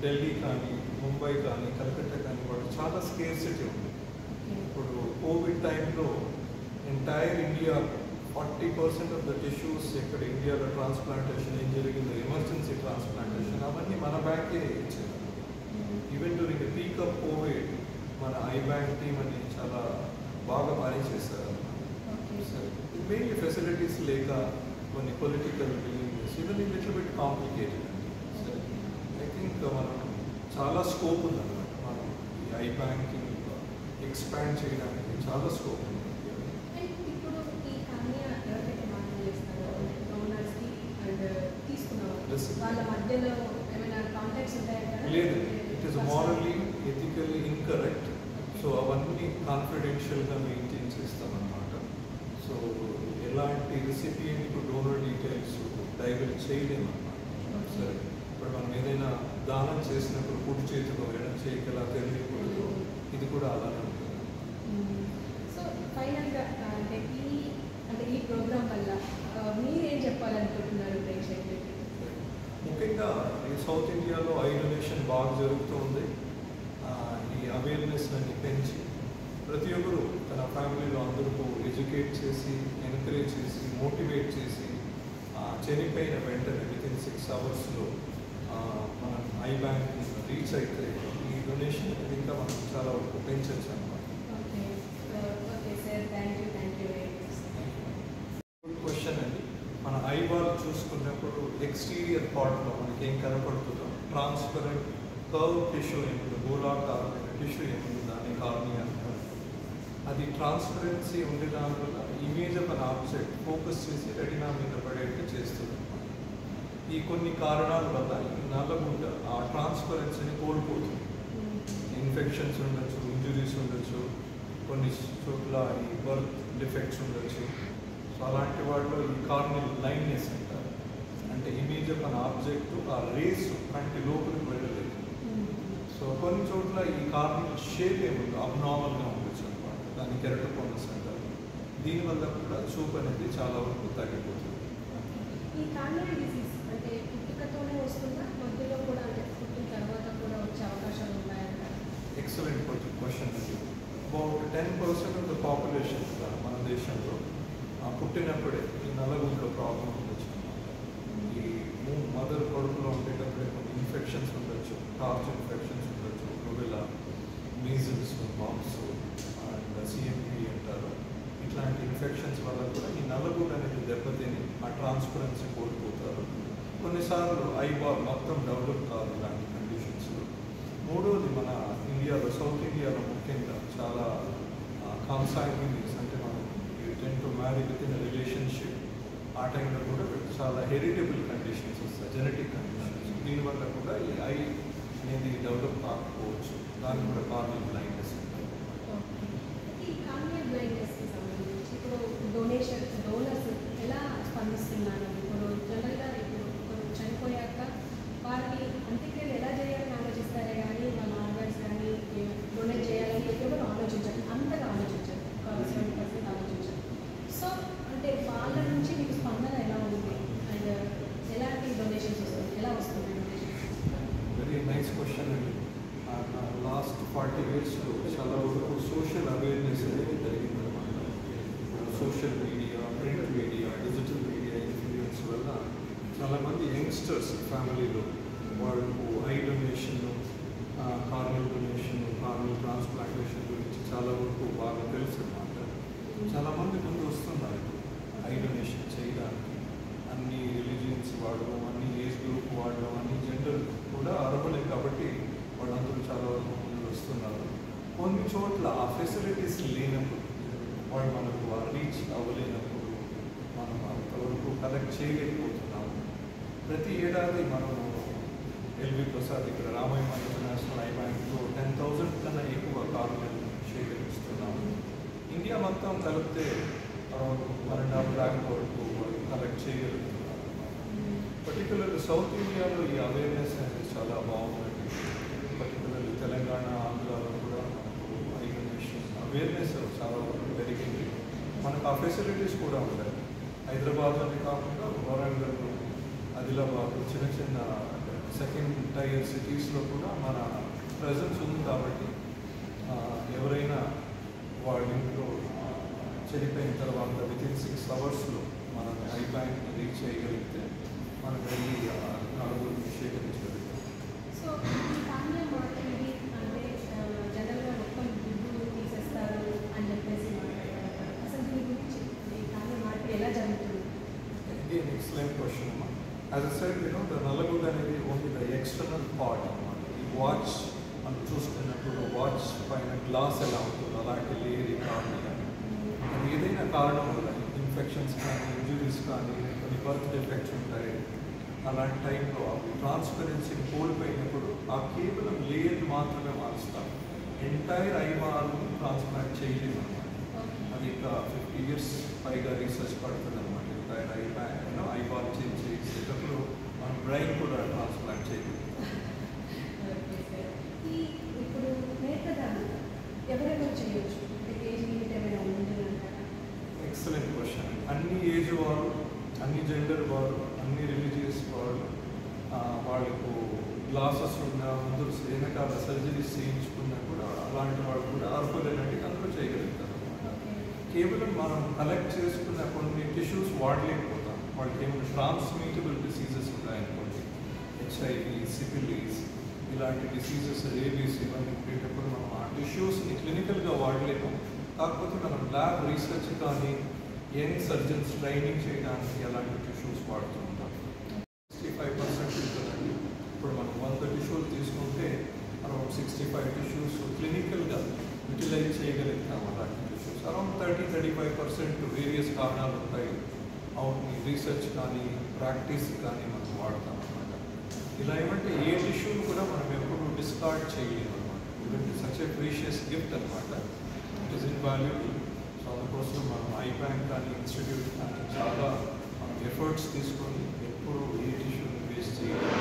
ఢిల్లీ కానీ, ముంబై కానీ, కలకత్తా కానీ వాళ్ళు చాలా స్కేర్సిటీ ఉంది. ఇప్పుడు కోవిడ్ టైంలో entire India 40% of the tissues ఇక్కడ ఇండియాలో ట్రాన్స్ప్లాంటేషన్ ఏం జరిగిందో ఎమర్జెన్సీ ట్రాన్స్ప్లాంటేషన్ అవన్నీ మన బ్యాంకే ఇచ్చారు. Even during the peak of Covid మన ఐ బ్యాంక్ టీమ్ అని చాలా బాగా పనిచేశారు. మెయిన్లీ ఫెసిలిటీస్ లేక కొన్ని పొలిటికల్ బిలీవ్స్ ఇవన్నీ లిటిల్ బిట్ కాంప్లికేటెడ్ అండి. సరే ఐ థింక్ మనం చాలా స్కోప్ ఉందన్నమాట. మనం ఈ ఐ బ్యాంకింగ్ ఎక్స్పాండ్ చేయడానికి చాలా స్కోప్ ఉంది. లేదు, it is morally ethically incorrect. So అవన్నీ కాన్ఫిడెన్షియల్గా మెయింటైన్ చేస్తామన్నమాట. సో ఎలాంటి రిసిపియెంట్కు డోనర్ డీటెయిల్స్ డైవర్ట్ చేయలేమన్నమాట. సరే ఇప్పుడు మనం ఏదైనా దానం చేసినప్పుడు కుడి చేతిలో ఎడం చేయికి ఎలా తెలియకూడదు, ఇది కూడా అలానే ఉంటుంది. సో ఫైనల్గా ఈ ప్రోగ్రామ్ వల్ల మీరేం చెప్పాలనుకుంటున్నారు ప్రేక్షకులకి? ముఖ్యంగా ఈ సౌత్ ఇండియాలో ఐ డొనేషన్ బాగా జరుగుతుంది. ఈ అవేర్నెస్ అన్ని పెంచి ప్రతి ఒక్కరు తన ఫ్యామిలీలో అందరికీ ఎడ్యుకేట్ చేసి, ఎంకరేజ్ చేసి, మోటివేట్ చేసి చనిపోయిన వెంటనే వితిన్ 6 అవర్స్లో మనం ఐ బ్యాంక్ రీచ్ అయితే ఈ డొనేషన్ ఇంకా మనం చాలా వరకు పెంచవచ్చు అన్నమాట. గుడ్ క్వశ్చన్ అండి. మన ఐబాల్ చూసుకున్నప్పుడు ఎక్స్టీరియర్ పార్ట్లో మనకి ఏం కనపడుతుందో ట్రాన్స్పరెంట్ కర్వ్ టిష్యూ ఏముందో, గోళాకారమైన టిష్యూ ఏముందో దాన్ని కార్నియా అంటారు. అది ట్రాన్స్పరెన్సీ ఉండే దానివల్ల image of an object focus చేసి రెటినా మీద పడేట్టు చేస్తుంది. ఈ కొన్ని కారణాల వల్ల ఈ నల్లగుడ్డ ఆ ట్రాన్స్పరెన్సీని కోల్పోతుంది. ఇన్ఫెక్షన్స్ ఉండొచ్చు, ఇంజురీస్ ఉండొచ్చు, కొన్ని చోట్ల ఈ బర్త్ డిఫెక్ట్స్ ఉండొచ్చు. సో అలాంటి వాటిలో ఈ కార్నియల్ బ్లైండ్నెస్ అంటారు. అంటే ఇమేజ్ ఆఫ్ అన్ ఆబ్జెక్ట్ ఆ రేస్ కంటి లోపలికి వెళ్ళలేదు. సో కొన్ని చోట్ల ఈ కార్నియల్ షేప్ ఏముందో అబ్నార్మల్గా ఉండొచ్చు అనమాట. దాన్ని కెరటోకోనస్ అంటారు. దీనివల్ల కూడా చూపు అనేది చాలా వరకు తగ్గిపోతుంది. ఈ కార్నియల్ డిసీజ్ అంటే పుట్టుకతోనే వస్తుందా, మధ్యలో కూడా అంటే పుట్టిన తర్వాత కూడా వచ్చే అవకాశాలు ఉన్నాయంటారు? ఎక్సలెంట్ క్వశ్చన్ అండి. అబౌట్ 10% ఆఫ్ ద పాపులేషన్ మన దేశంలో పుట్టినప్పుడే ఈ నల్లగుడ్డలో ప్రాబ్లం ఉండొచ్చు అనమాట. ఈ మదర్ కడుపులో ఉండేటప్పుడే కొన్ని ఇన్ఫెక్షన్స్ ఉండొచ్చు, టార్చ్ ఇన్ఫెక్షన్స్ ఉండొచ్చు, rubella, measles, mumps and CMP అంటారు. ఇట్లాంటి ఇన్ఫెక్షన్స్ వల్ల కూడా ఈ నల్లగుడ్డ అనేది దెబ్బతిని ఆ ట్రాన్స్పరెన్సీ కోల్పోతారు. కొన్నిసార్లు ఐబాల్ మొత్తం డెవలప్ కాదు ఇలాంటి కండిషన్స్లో. మూడోది మన ఇండియాలో, సౌత్ ఇండియాలో ముఖ్యంగా చాలా కాన్సాంగ్యునీస్ అంటే మనం ten to marry with in relationship ఆ టైంలో కూడా చాలా హెరిటబుల్ కండిషన్స్ వస్తాయి, జెనెటిక్ కండిషన్స్. దీనివల్ల కూడా ఈ ఐ అనేది డెవలప్ కాకపోవచ్చు. దాన్ని కూడా కార్నియల్ బ్లైండ్నెస్ ఉంటుంది. ఈ కార్నియల్ బ్లైండ్నెస్కి సంబంధించి ఇప్పుడు డోనర్స్ ఎలా స్పందిస్తున్నారు? ఇప్పుడు జనరల్గా ఇప్పుడు చనిపోయాక వారిని అంత్యక్రియలు ఎలా చేయాలని ఆలోచిస్తారే కానీ వాళ్ళ ఆర్గాన్స్ కానీ డొనేట్ చేయాలని ఎవరు ఆలోచించారు, అంతగా ఆలోచించారు, 70% ఆలోచించారు. సో అంటే వాళ్ళ నుంచి మీకు స్పందన ఎలా ఉంది అండ్ ఎలాంటి డొనేషన్స్ వస్తుంది, ఎలా వస్తుంది డొనేషన్స్? వెరీ నైస్ క్వశ్చన్ అండి. లాస్ట్ 40 yearsలో చాలా వరకు సోషల్ అవేర్నెస్ అనేది జరిగిందన్నమాట. Social media, print media, digital media influence వల్ల చాలామంది యంగ్స్టర్స్ ఫ్యామిలీలో వాళ్ళకు eye donation, corneal donation, corneal transplantation గురించి చాలా వరకు బాగా తెలుసు అన్నమాట. చాలామంది ముందు వస్తున్నారు ఐ డొనేషన్ చేయడానికి. అన్ని రిలీజియన్స్ వాడడం, అన్ని ఏజ్ గ్రూప్ వాడడం, అన్ని జెండర్ కూడా అర్హులే కాబట్టి వాళ్ళందరూ చాలా వరకు ముందు వస్తున్నారు. కొన్ని చోట్ల ఆ ఫెసిలిటీస్ లేనప్పుడు, వాళ్ళు మనకు రీచ్ అవ్వలేనప్పుడు మనం అంతవరకు కలెక్ట్ చేయలేకపోతున్నాము. ప్రతి ఏడాది మనము ఎల్వి ప్రసాద్ ఇక్కడ రామయ్య ఇంటర్నేషనల్ ఐ బ్యాంక్లో 10,000 కన్నా ఎక్కువ కార్నియల్ సేకరిస్తున్నాము. ఇండియా మొత్తం కలిపితే 1.5 lakh వరకు కలెక్ట్ చేయగలుగుతున్నారు. పర్టికులర్లీ సౌత్ ఇండియాలో ఈ అవేర్నెస్ అనేది చాలా బాగుందండి. పర్టికులర్లీ తెలంగాణ, ఆంధ్రాలో కూడా మనకు ఐ డొనేషన్ అవేర్నెస్ చాలా వరకు పెరిగింది. మనకు ఆ ఫెసిలిటీస్ కూడా ఉంటాయి. హైదరాబాద్లోనే కాకుండా వరంగల్, ఆదిలాబాద్ చిన్న చిన్న సెకండ్ టైర్ సిటీస్లో కూడా మన ప్రెజెన్స్ ఉంది కాబట్టి ఎవరైనా వాళ్ళ ఇంట్లో చనిపోయిన తర్వాత వితిన్ 6 అవర్స్లో మనం ఐ బ్యాంక్ని రీచ్ చేయగలిగితే మనం వెళ్ళి నలుగురిని సేకరించగలుగుతాం. సో ఈ కామ్య మార్కెట్ అంటే జనరల్గా మొత్తం దుడ్డు తీసేస్తారు అని చెప్పేసి మాట్లాడారు. అసలు దీని గురించి ఈ కామ్య మార్కెట్ ఎలా జరుగుతుంది? Again, excellent question. As I said, the Nalagood అనేది ఓన్లీ ద ఎక్స్టర్నల్ పార్ట్ అన్నమాట. ఈ వాచ్ మనం చూస్తున్నప్పుడు వాచ్ పైన గ్లాస్ ఎలా ఉంటుందో అలాంటి లేయర్ కానీ అది ఏదైనా కారణం వల్ల ఇన్ఫెక్షన్స్ కానీ ఇంజురీస్ కానీ కొన్ని బర్త్ డిఫెక్ట్స్ ఉంటాయి. అలాంటి టైంలో అవి ట్రాన్స్పరెన్సీని కోల్పోయినప్పుడు ఆ కేవలం లేయర్ మాత్రమే మారుస్తాం. ఎంటైర్ ఐబాల్ని ట్రాన్స్ప్లాంట్ చేయలేము అనమాట. అది ఇంకా 50 years పైగా రీసెర్చ్ పడుతుంది అనమాట. ఎంటైర్ ఐబాల్ చేంజ్ చేసేటప్పుడు మన బ్రెయిన్ కూడా ట్రాన్స్ప్లాంట్ చేయలేదు. ఇప్పుడు నేత్రదానం ఎవరెవరు చేయొచ్చు? ఏజ్ లిమిట్ ఏమైనా ఉంటుందంటారా? Excellent question. అన్ని ఏజ్ వారు, అన్ని జెండర్ వారు, అన్ని రిలీజియస్ వారు, వాళ్ళకు గ్లాసెస్ ఉన్న ముందు వెనకాల సర్జరీస్ చేయించుకున్నా కూడా అలాంటి వాళ్ళు కూడా అర్హులైనట్టు అందరూ చేయగలుగుతారు. కేవలం మనం కలెక్ట్ చేసుకున్న కొన్ని టిష్యూస్ వాడలేకపోతాం. వాళ్ళకి ఏమైనా ట్రాన్స్మిటబుల్ డిసీజెస్ ఉన్నాయనుకోండి, HIV, సిఫిలిస్ ఇలాంటి డిసీజెస్, రేబీస్ ఇవన్నీ ఉండేటప్పుడు మనం ఆ టిష్యూస్ని క్లినికల్గా వాడలేము. కాకపోతే మనం ల్యాబ్ రీసెర్చ్ కానీ యంగ్ సర్జన్స్ ట్రైనింగ్ చేయడానికి అలాంటి టిష్యూస్ వాడుతూ ఉంటాం. 65% ఉంటుందండి. ఇప్పుడు మనం 100 టిష్యూలు తీసుకుంటే అరౌండ్ 65 టిష్యూస్ క్లినికల్గా యూటిలైజ్ చేయగలుగుతాం. అలాంటి టిష్యూస్ అరౌండ్ 30-35% వేరియస్ కారణాలు ఉంటాయి. అవును, రీసెర్చ్ కానీ ప్రాక్టీస్ కానీ మనం వాడతాం అనమాట. ఇలా ఏమంటే ఏ టిష్యూని కూడా మనం ఎప్పుడు డిస్కార్డ్ చేయలేము అనమాట. ఎందుకంటే సచ్ ఏ ప్రీషియస్ గిఫ్ట్ అనమాట. It is invaluable. సో అందుకోసం మనం ఐ బ్యాంక్ కానీ ఇన్స్టిట్యూట్ కానీ చాలా మనం ఎఫర్ట్స్ తీసుకొని ఎప్పుడు ఏ టిష్యూని వేస్ట్ చేయాలి.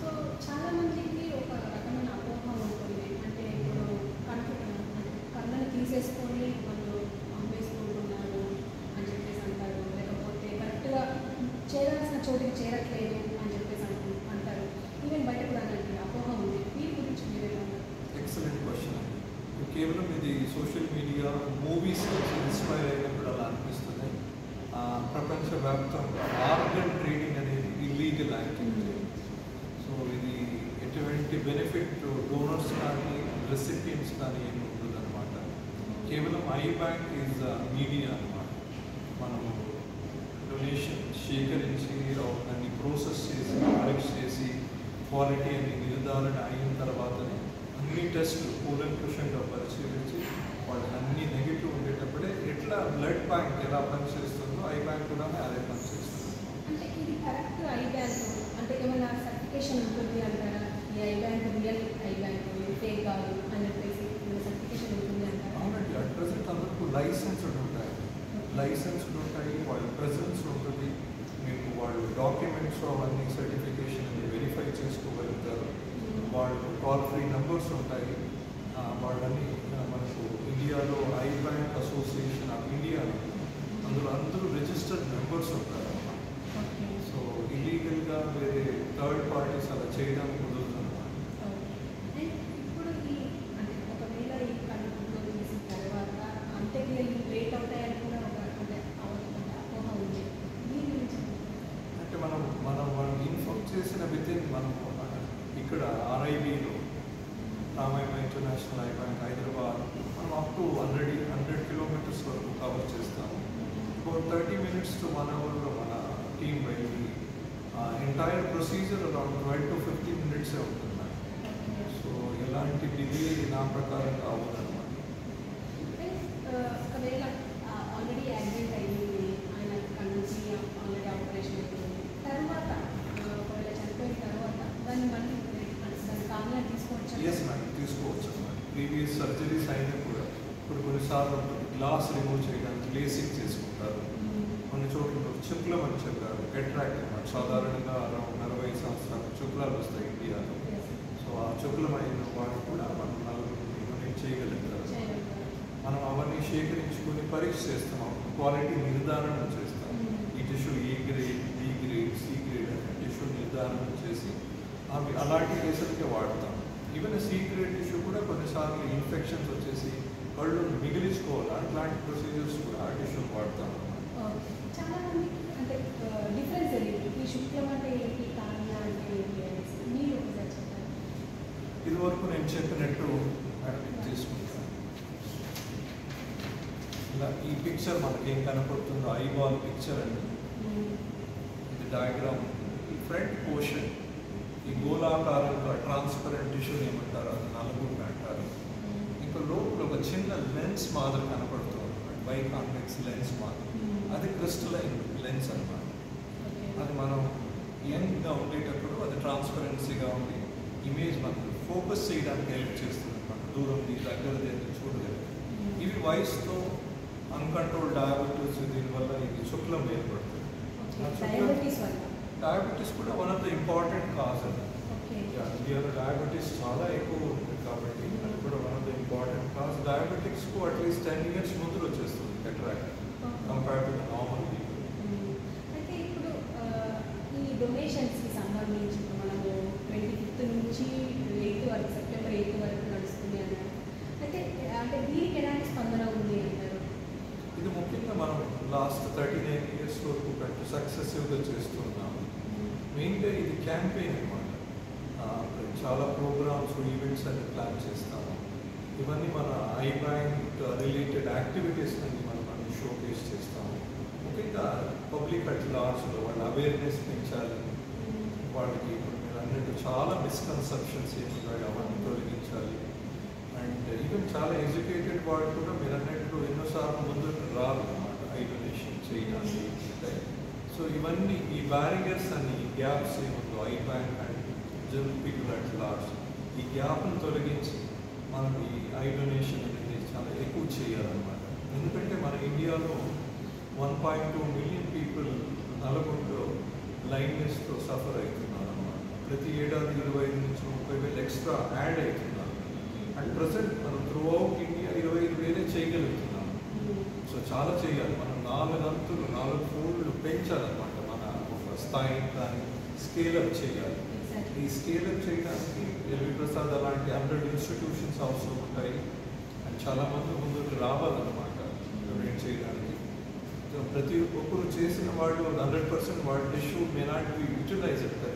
సో చాలా మందికి ఒక రకమైన అపోహ ఉంటుంది. అంటే ఇప్పుడు కళ్ళని తీసేసుకొని వాళ్ళు అమ్మేసుకుంటున్నారు అని చెప్పేసి అంటారు. లేకపోతే కరెక్ట్గా చేరాల్సిన చోటికి చేరట్లేదు అని చెప్పేసి అంటారు. ఈవెన్ బయట కూడా అలాంటి అపోహ ఉంది. దీని గురించి మీరేమన్నారు? Excellent question. కేవలం ఇది సోషల్ మీడియా, మూవీస్ నుంచి ఇన్స్పైర్ అయినప్పుడు అలా అనిపిస్తుంది. ప్రపంచవ్యాప్తంగా ఆర్గన్ ట్రేడింగ్ అనేది ఇల్లీగల్ యాక్టివిటీ. సో ఇది ఎటువంటి బెనిఫిట్ డోనర్స్ కానీ రెసిపియెంట్స్ కానీ ఏమి ఉండదు అనమాట. కేవలం ఐ బ్యాంక్ ఈజ్ మీడియా అనమాట. మనము డొనేషన్ సేకరించి దాన్ని ప్రాసెస్ చేసి కలెక్ట్ చేసి క్వాలిటీ అని నిర్ధారణ అయిన తర్వాతనే అన్ని టెస్టులు కూలంకుషంగా పరిశీలించి వాళ్ళకి అన్ని నెగిటివ్ ఉండేటప్పుడే ఎట్లా బ్లడ్ బ్యాంక్ ఎలా పనిచేస్తుందో ఐ బ్యాంక్ కూడా అదే పనిచేస్తుంది. అంటే ఇది కరెక్ట్ ఐ బ్యాంక్ అంటే ఏమైనా సర్టిఫికేషన్ ఉంటుంది అంటారా? ఈ I bank real I bank, fake కాదు అని చెప్పేసి సర్టిఫికేషన్ ఉంటుంది అంటారా? అవునండి. అట్ ప్రజెంట్ అందరికీ లైసెన్స్డ్ ఉంటాయి. లైసెన్స్డ్ ఉంటాయి, వాళ్ళ ప్రెజెన్స్ ఉంటుంది. మీకు వాళ్ళు డాక్యుమెంట్స్ అవన్నీ సర్టిఫికేషన్ వెరిఫై చేసుకోగలుగుతారు. వాళ్ళు కాల్ ఫ్రీ నెంబర్స్ ఉంటాయి. వాళ్ళని మనకు ఇండియాలో I bank association of India అందులో అందరూ రిజిస్టర్డ్ మెంబర్స్ ఉంటారు. సో ఇల్లీగల్గా వేరే థర్డ్ పార్టీస్ అలా చేయడానికి కుదురుతుంది. ఇప్పుడు ఈ అంటే ఒకవేళ ఈ కళ్ళు తీసిన తర్వాత అంత్యక్రియలు లేట్ అవుతాయని కూడా ఒక అంటే అపోహ ఉంది. దీని గురించి అంటే మనం వాళ్ళు ఇన్ఫార్మ్ చేసిన వితిన్ మనం ఇక్కడ RIBలో Ramayana International Eye Bank Hyderabad మనం అప్ టు 100 kilometers వరకు కవర్ చేస్తాము. 30 minutes to 1 hourలో మన టీం వెళ్ళి entire procedure around 12 to 15 minutes ఉంటుంది. సో ఎలాంటి డిలే నా ప్రకారం కావాలన్నమాట. ఒకవేళ ఆల్రెడీ యాక్సిడెంట్ అయ్యింది, ఆయన అక్కడి నుంచి ఆల్రెడీ ఆపరేషన్ అయిపోయింది, తర్వాత ఒకవేళ చనిపోయిన తర్వాత దాన్ని మళ్ళీ దాన్ని కామ్గా తీసుకోవచ్చు? ఎస్ మేడం, తీసుకోవచ్చు అన్నమాట. ప్రీవియస్ సర్జరీస్ అయినా కూడా ఇప్పుడు కొన్నిసార్లు గ్లాస్ రిమూవ్ చేయడానికి లేసిక్ చేసుకుంటారు. కొన్ని చోట్ల చుక్లం అని చెప్పారు, కెట్రాక్ట్ అన్నమాట. సాధారణంగా అరౌండ్ 40 సంవత్సరాల చుక్లాలు వస్తాయి ఇండియాలో. సో ఆ చుక్లమైన వాళ్ళు కూడా మనం నలుగురిని చేయగలుగుతారు. మనం అవన్నీ సేకరించుకొని పరీక్ష చేస్తాం, క్వాలిటీ నిర్ధారణ చేస్తాం. ఈ tissue A grade, B grade, C grade అనే టిష్యూ నిర్ధారణ చేసి అవి అలాంటి కేసులకే వాడతాం. ఈవెన్ సీక్రెట్ టిష్యూ కూడా కొన్నిసార్లు ఇన్ఫెక్షన్స్ వచ్చేసి కళ్ళు మిగిలించుకోవాలి, అట్లాంటి ప్రొసీజర్స్ కూడా ఆ టిష్యూని వాడతాం. చాలా మంది అంటే డిఫరెన్స్ తెలియదు, ఈ శుక్లం అంటే ఏంటి, కార్నియా అంటే ఏంటి అనేసి మీరు ఒకసారి చెప్పారు. ఇదివరకు నేను చెప్పినట్టు తీసుకుంటాను. ఇలా ఈ పిక్చర్ మనకి ఏం కనపడుతుందో ఐబాల్ పిక్చర్ అండి. ఇది డయాగ్రామ్. ఈ ఫ్రంట్ పోర్షన్, ఈ గోళాకారంగా ట్రాన్స్పరెంట్ టిష్యూని ఏమంటారు, అది నలుగురు అంటారు. ఇంకా లోపల ఒక చిన్న లెన్స్ మాదిరి కనపడుతుంది అనమాట, బైకాన్వెక్స్ లెన్స్ మాదిరి. అది క్రిస్టలైన్ లెన్స్ అన్నమాట. అది మనం యంగ్గా ఉండేటప్పుడు అది ట్రాన్స్పరెన్సీగా ఉండి ఇమేజ్ మనకు ఫోకస్ చేయడానికి హెల్ప్ చేస్తుంది అనమాట, దూరం దగ్గరది చూడగలరు. ఇవి వయసుతో అన్కంట్రోల్ డయాబెటీస్, దీనివల్ల ఇది శుక్లం ఏర్పడుతుంది. డయాబెటీస్ కూడా one of the important cause అది. ఇండియాలో డయాబెటీస్ చాలా ఎక్కువ ఉంటుంది కాబట్టి అది కూడా one of the important cause. డయాబెటిక్స్కు అట్లీస్ట్ 10 years ముందు వచ్చేస్తుంది cataract compare to normal people. అయితే ఇప్పుడు ఈ డొనేషన్స్కి సంబంధించి మనము 25th నుంచి 8th వరకు, September 8th వరకు నడుస్తుంది అన్నారు. అయితే అంటే దీనికి ఎలాంటి స్పందన ఉంది అంటారు? ఇది ముఖ్యంగా మనం లాస్ట్ 39 years వరకు సక్సెసివ్గా చేస్తున్నాము. మెయిన్గా ఇది క్యాంపెయిన్ అనమాట. చాలా ప్రోగ్రామ్స్, ఈవెంట్స్ అన్ని ప్లాన్ చేస్తాము. ఇవన్నీ మన ఐ బ్యాంక్ రిలేటెడ్ యాక్టివిటీస్ అన్ని మనం షోకేస్ చేస్తాము. ముఖ్యంగా పబ్లిక్ అట్ లార్జ్లో వాళ్ళ అవేర్నెస్ పెంచాలి. వాళ్ళకి ఇప్పుడు మీరు అన్నట్టు చాలా మిస్కన్సెప్షన్స్ ఏమున్నాయి అవన్నీ తొలగించాలి. అండ్ ఈవెన్ చాలా ఎడ్యుకేటెడ్ వాళ్ళు కూడా మీరు అన్నట్టు ఎన్నోసార్లు ముందుకు రారు అన్నమాట ఐ డొనేషన్ చేయడానికి. సో ఇవన్నీ ఈ బ్యారియర్స్ అన్ని గ్యాప్స్ ఏముందో I bank and general people at large, ఈ గ్యాప్ను తొలగించి మనం ఈ ఐ డొనేషన్ అనేది చాలా ఎక్కువ చేయాలన్నమాట. ఎందుకంటే మన ఇండియాలో 1.2 million పీపుల్ నలుగురిలో బ్లైండ్నెస్తో సఫర్ అవుతున్నారు అన్నమాట. ప్రతి ఏడాది 25 నుంచి 30,000 ఎక్స్ట్రా యాడ్ అవుతున్నారు. అండ్ ప్రజెంట్ మనం త్రూ అవుట్ ఇండియా 25,000 చేయగలుగుతున్నాము. సో చాలా చేయాలి. మనం 4 fold పెంచాలన్నమాట మన ఒక స్థాయిని, దాన్ని స్కేలప్ చేయాలి. ఈ స్కేలప్ చేయడానికి ఎల్వి ప్రసాద్ అలాంటి 100 institutions అవసరం ఉంటాయి. అండ్ చాలామంది ముందుకు రావాలన్నమాట డొనేట్ చేయడానికి. ప్రతి ఒక్కరు చేసిన వాళ్ళు 100% వాళ్ళ tissue may not be utilized.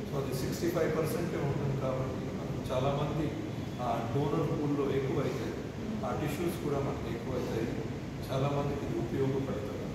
So అది 65% ఉంటుంది కాబట్టి మనం చాలామంది ఆ డోనర్ పూల్లో ఎక్కువ అవుతాయి, ఆ టిష్యూస్ కూడా మనకి ఎక్కువ అవుతాయి. చాలామందికి ఇది ఉపయోగపడుతుంది.